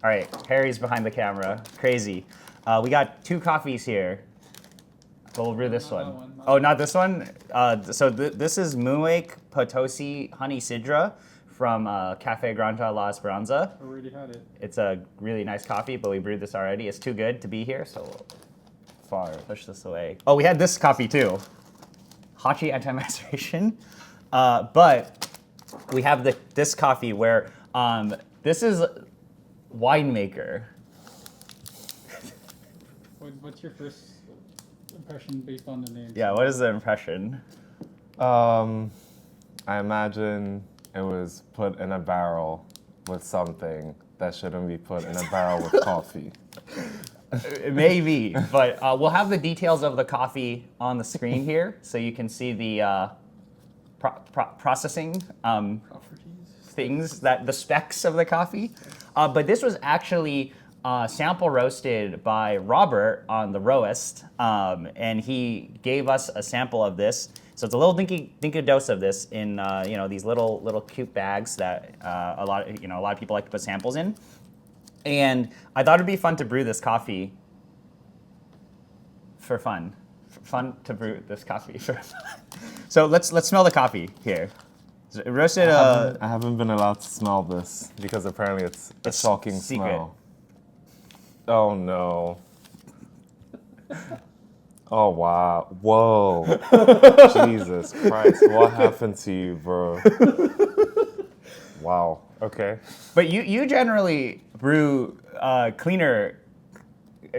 All right, Harry's behind the camera. Crazy. We got 2 coffees here. We'll brew this one. Oh, not this one? So this is Moonwake Potosi Honey Sidra from Cafe Granja La Esperanza. Already had it. It's a really nice coffee, but we brewed this already. It's too good to be here, so we'll push this away. Oh, we had this coffee too. Hachi anti-maceration. But we have this coffee where this is Winemaker. What's your first impression based on the name? Yeah, what is the impression? I imagine it was put in a barrel with something that shouldn't be put in a barrel with coffee. Maybe, but we'll have the details of the coffee on the screen here, so you can see the processing things, the specs of the coffee. But this was actually sample roasted by Robert on the Roast, and he gave us a sample of this. So it's a little dinky dose of this in these little cute bags that a lot of people like to put samples in. And I thought it'd be fun to brew this coffee for fun. Fun to brew this coffee for fun. So let's smell the coffee here. Roasted. I haven't been allowed to smell this because apparently it's a shocking secret. smell. Oh no. Oh wow. Whoa. Jesus Christ. What happened to you, bro? Wow. Okay. But you generally brew cleaner,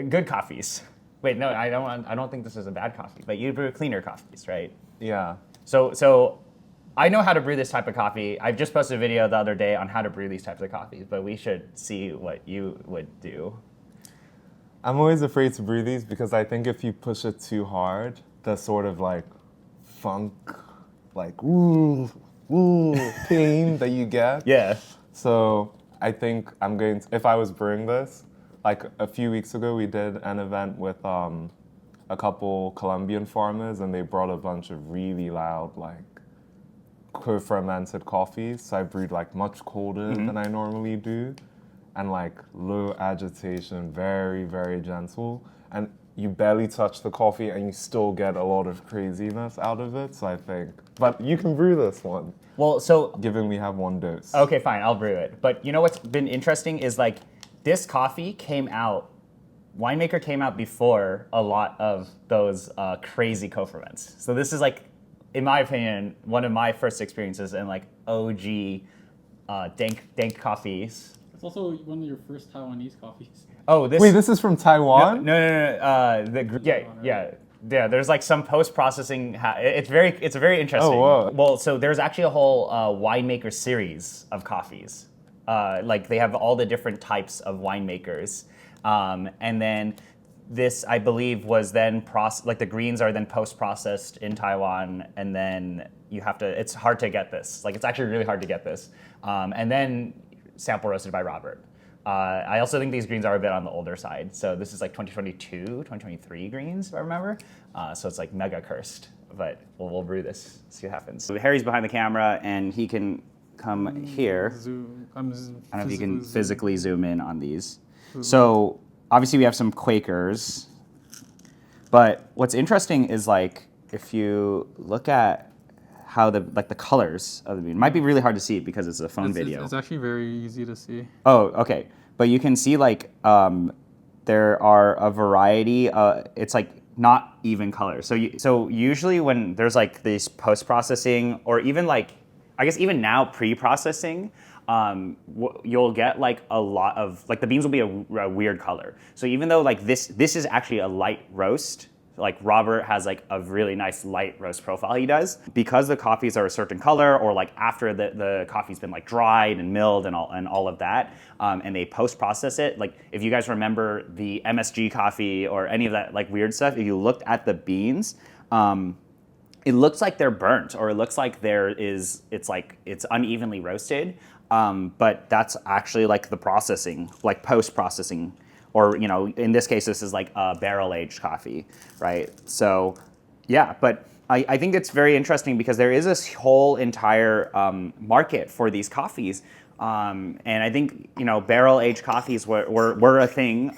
good coffees. Wait, no, I don't think this is a bad coffee. But you brew cleaner coffees, right? Yeah. So I know how to brew this type of coffee. I just posted a video the other day on how to brew these types of coffees, but we should see what you would do. I'm always afraid to brew these because I think if you push it too hard, the sort of like funk, like ooh pain that you get. Yeah. So I think I'm going to, if I was brewing this, like a few weeks ago we did an event with a couple Colombian farmers and they brought a bunch of really loud like co-fermented coffees. So I brewed like much colder than I normally do. And like low agitation, very, very gentle. And you barely touch the coffee and you still get a lot of craziness out of it. So I think, but you can brew this one. Well, so Given we have 1 dose. okay, fine, I'll brew it. But you know what's been interesting is like this coffee came out, Winemaker came out before a lot of those crazy co-ferments. So this is like, in my opinion, one of my first experiences in like OG dank coffees. It's also one of your first Taiwanese coffees. Oh, this. Wait, this is from Taiwan? No. Yeah. There's like some post-processing. It's very interesting. Oh, wow. Well, so there's actually a whole winemaker series of coffees. Like they have all the different types of winemakers, and then this, I believe, was then like the greens are then post-processed in Taiwan, and then you have to. It's hard to get this. Like it's actually really hard to get this, and then sample roasted by Robert. I also think these greens are a bit on the older side. So this is like 2022, 2023 greens, if I remember. So it's like mega cursed, but we'll brew this, see what happens. So Harry's behind the camera and he can come here. I don't know if you can physically zoom in on these. So obviously we have some Quakers, but what's interesting is like, if you look at how the colors of the bean, might be really hard to see because it's a phone video. It's actually very easy to see. Oh, okay. But you can see like there are a variety. It's like not even colors. So usually when there's like this post-processing or even like, I guess even now pre-processing, you'll get like a lot of, like the beans will be a weird color. So even though like this is actually a light roast, like Robert has like a really nice light roast profile he does, because the coffees are a certain color or like after the coffee's been like dried and milled and all of that, and they post-process it. Like if you guys remember the MSG coffee or any of that like weird stuff, if you looked at the beans, it looks like they're burnt or it looks like it's unevenly roasted, but that's actually like the processing, like post-processing. Or, in this case, this is like a barrel-aged coffee, right? So, yeah, but I think it's very interesting because there is this whole entire market for these coffees And I think, barrel aged coffees were a thing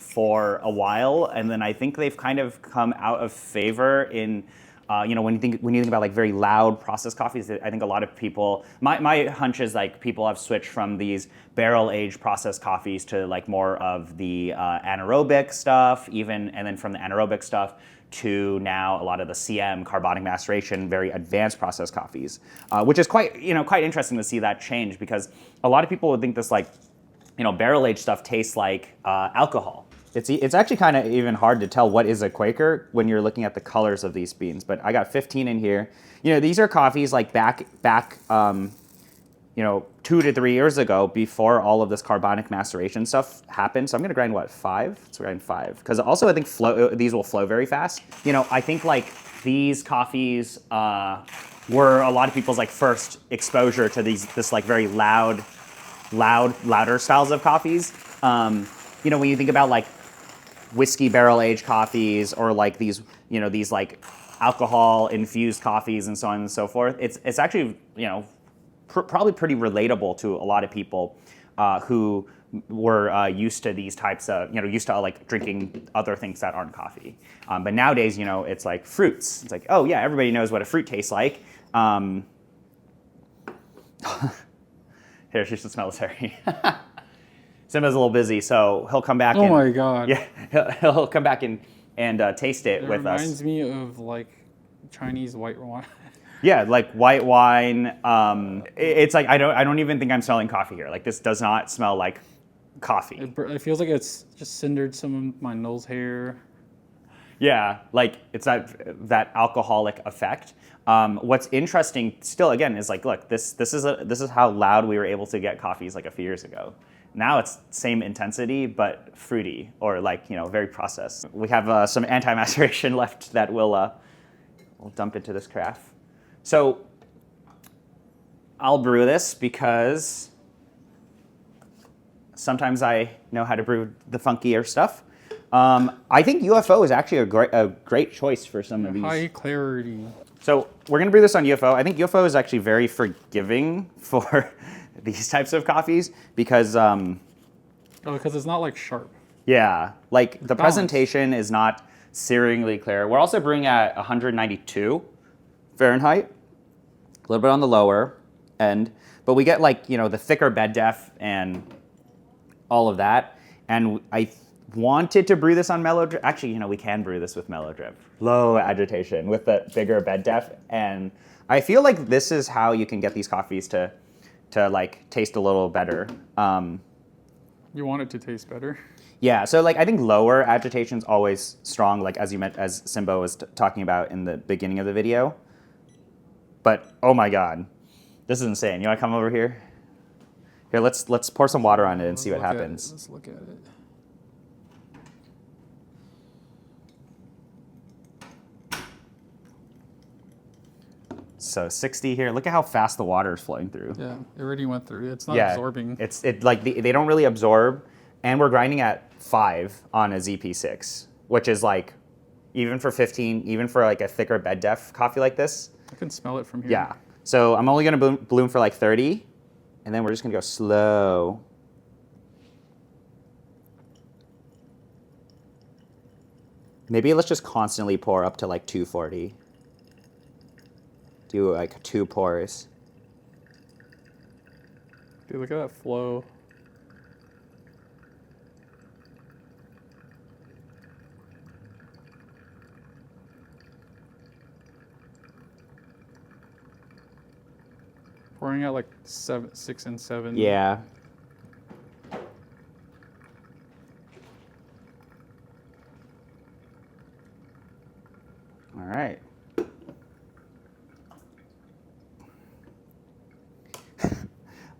for a while, and then I think they've kind of come out of favor in, when you think about like very loud processed coffees. I think a lot of people, my hunch is like people have switched from these barrel aged processed coffees to like more of the anaerobic stuff, and then from the anaerobic stuff to now a lot of the CM, carbonic maceration, very advanced processed coffees, which is quite interesting to see that change, because a lot of people would think this like, barrel aged stuff tastes like alcohol. It's actually kind of even hard to tell what is a Quaker when you're looking at the colors of these beans. But I got 15 in here. These are coffees like back 2 to 3 years ago, before all of this carbonic maceration stuff happened. So I'm gonna grind 5? Let's grind 5. Because also I think these will flow very fast. I think like these coffees were a lot of people's like first exposure to this like very louder styles of coffees. When you think about like whiskey barrel aged coffees, or like these like alcohol infused coffees and so on and so forth, it's actually probably pretty relatable to a lot of people who were used to these types of, used to like drinking other things that aren't coffee. But nowadays, it's like fruits. It's like, oh yeah, everybody knows what a fruit tastes like. Here, she should smell this, Harry. Simba's a little busy, so he'll come back. Oh my god. Yeah, he'll come back and taste it with us. It reminds me of like Chinese white wine. Yeah, like white wine. It's like I don't even think I'm smelling coffee here. Like this does not smell like coffee. It feels like it's just cindered some of my nose hair. Yeah, like it's that alcoholic effect. What's interesting still again is like, look, this is how loud we were able to get coffees like a few years ago. Now it's same intensity but fruity, or like very processed. We have some anti-maceration left that we'll dump into this carafe. So I'll brew this because sometimes I know how to brew the funkier stuff. I think UFO is actually a great choice for some of these. High clarity. So we're gonna brew this on UFO. I think UFO is actually very forgiving for these types of coffees because because it's not like sharp. Yeah, like the Balance. presentation is not searingly clear. We're also brewing at 192 Fahrenheit, a little bit on the lower end, but we get like the thicker bed depth and all of that. And I wanted to brew this on mellow drip. Actually, we can brew this with mellow drip, low agitation with the bigger bed depth. And I feel like this is how you can get these coffees to like taste a little better. You want it to taste better? Yeah, so like I think lower agitation's always strong, like as Simba was talking about in the beginning of the video. But oh my god, this is insane. You want to come over here? Here, let's pour some water on it and see what happens. Let's look at it. So 60 here. Look at how fast the water is flowing through. Yeah, it already went through. It's not Yeah, absorbing. like they don't really absorb, and we're grinding at 5 on a ZP6, which is like even for 15, even for like a thicker bed depth coffee like this. I can smell it from here. Yeah. So I'm only gonna bloom for like 30, and then we're just gonna go slow. Maybe let's just constantly pour up to like 240. Do like 2 pours. Dude, look at that flow. Pouring out like 6 and 7. Yeah. All right.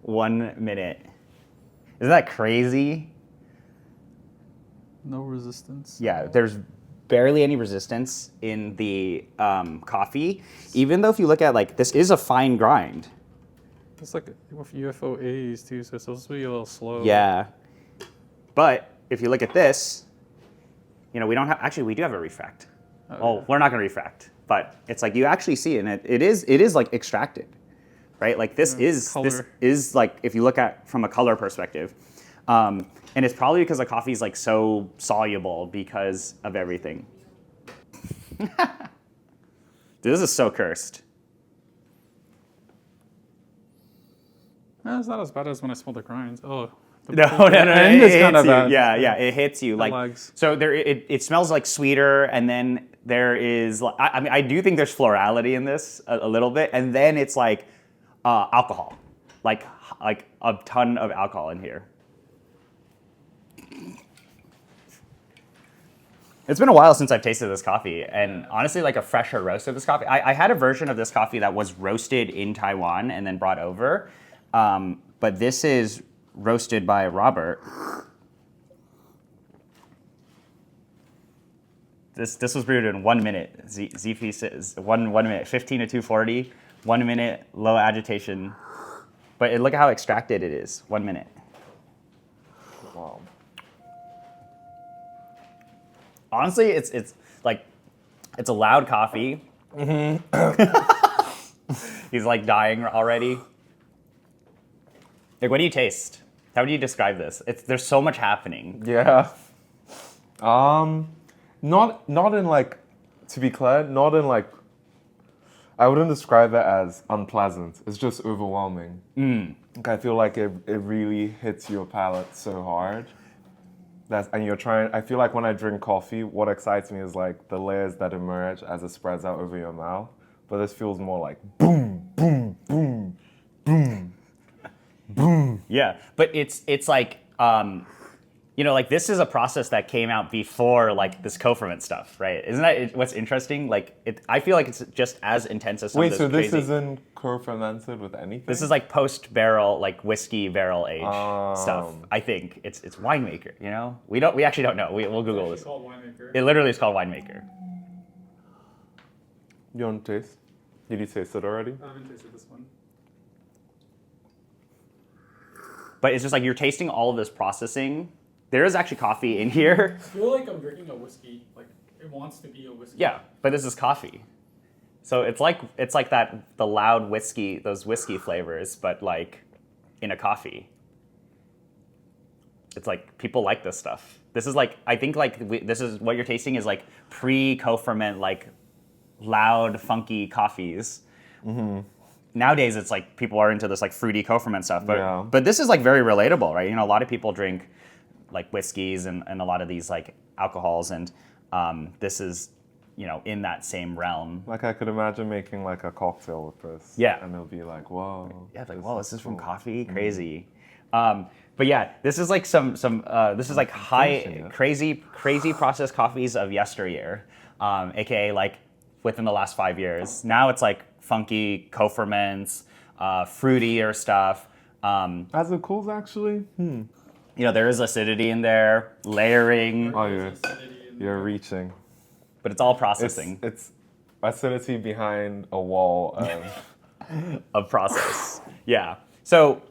One minute. Isn't that crazy? No resistance. Yeah, there's barely any resistance in the coffee. Even though if you look at like, this is a fine grind. It's like with UFO A's too, so it's supposed to be a little slow. Yeah. But if you look at this, we don't have, actually we do have a refract. Oh, Well, yeah. we're not gonna refract, but it's like you actually see it, and it is like extracted, right? Like this color. is like if you look at from a color perspective, and it's probably because the coffee is like so soluble because of everything. This is so cursed. No, it's not as bad as when I smell the grinds. Oh. No, end it is kind hits of you. bad. Yeah, it hits you. Like legs. so, it smells like sweeter, and then there is. I mean, I do think there's florality in this a little bit, and then it's like alcohol, like a ton of alcohol in here. It's been a while since I've tasted this coffee, and honestly, like a fresher roast of this coffee. I had a version of this coffee that was roasted in Taiwan and then brought over, but this is roasted by Robert. This was brewed in 1 minute. ZP says 1 minute, 15 to 240, 1 minute, low agitation. But look at how extracted it is. 1 minute. Wow. Honestly, it's like it's a loud coffee. He's like dying already. Like, what do you taste? How would you describe this? There's so much happening. Yeah. Not in like, to be clear, not in like, I wouldn't describe it as unpleasant. It's just overwhelming. Like, I feel like it really hits your palate so hard. And you're trying, I feel like when I drink coffee, what excites me is like the layers that emerge as it spreads out over your mouth. But this feels more like boom, boom, boom, boom, boom. Yeah, but it's like like this is a process that came out before like this co-ferment stuff, right? Isn't that what's interesting? Like I feel like it's just as intense as some of Wait, this so this crazy. isn't co-fermented with anything? This is like post-barrel, like whiskey barrel age stuff. I think it's winemaker. You know, we actually don't know. We'll Google It's this. called Winemaker. It literally is called winemaker. You want to taste? Did you taste it already? I haven't tasted this one. But it's just like you're tasting all of this processing. There is actually coffee in here. I feel like I'm drinking a whiskey. Like it wants to be a whiskey. Yeah, but this is coffee. So it's like the loud whiskey, those whiskey flavors, but like in a coffee. It's like people like this stuff. This is like I think like this is what you're tasting is like pre-co-ferment like loud funky coffees. Nowadays it's like people are into this like fruity co-ferment stuff, but this is like very relatable, right? You know, a lot of people drink like whiskeys and a lot of these like alcohols, and this is in that same realm. Like I could imagine making like a cocktail with this. Yeah. And it'll be like, whoa. Yeah, like whoa, this is from coffee, crazy. But yeah, this is like some this is like high crazy processed coffees of yesteryear, aka like within the last 5 years. Now it's like funky co-ferments, fruitier stuff. As it cools, actually. There is acidity in there, layering, Oh, you're reaching. but it's all processing It's acidity behind a wall of. of process. Yeah. So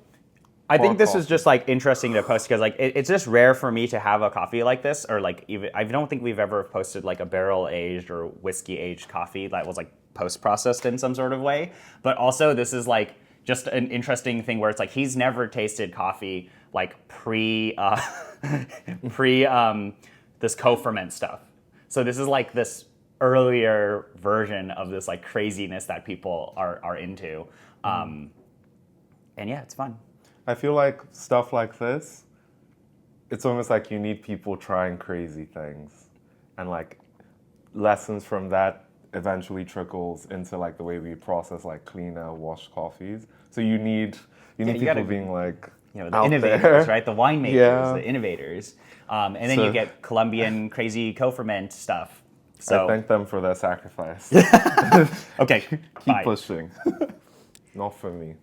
I think this is coffee. just like interesting to post because like it's just rare for me to have a coffee like this, or like even I don't think we've ever posted like a barrel aged or whiskey aged coffee that was like post processed in some sort of way. But also this is like just an interesting thing where it's like he's never tasted coffee like pre this co-ferment stuff. So this is like this earlier version of this like craziness that people are into. And yeah, it's fun. I feel like stuff like this, it's almost like you need people trying crazy things. And like lessons from that eventually trickles into like the way we process like cleaner washed coffees. So you need people being like the out innovators, there. right? The winemakers, the innovators. And then you get Colombian crazy co-ferment stuff. So I thank them for their sacrifice. okay, Keep pushing. Not for me.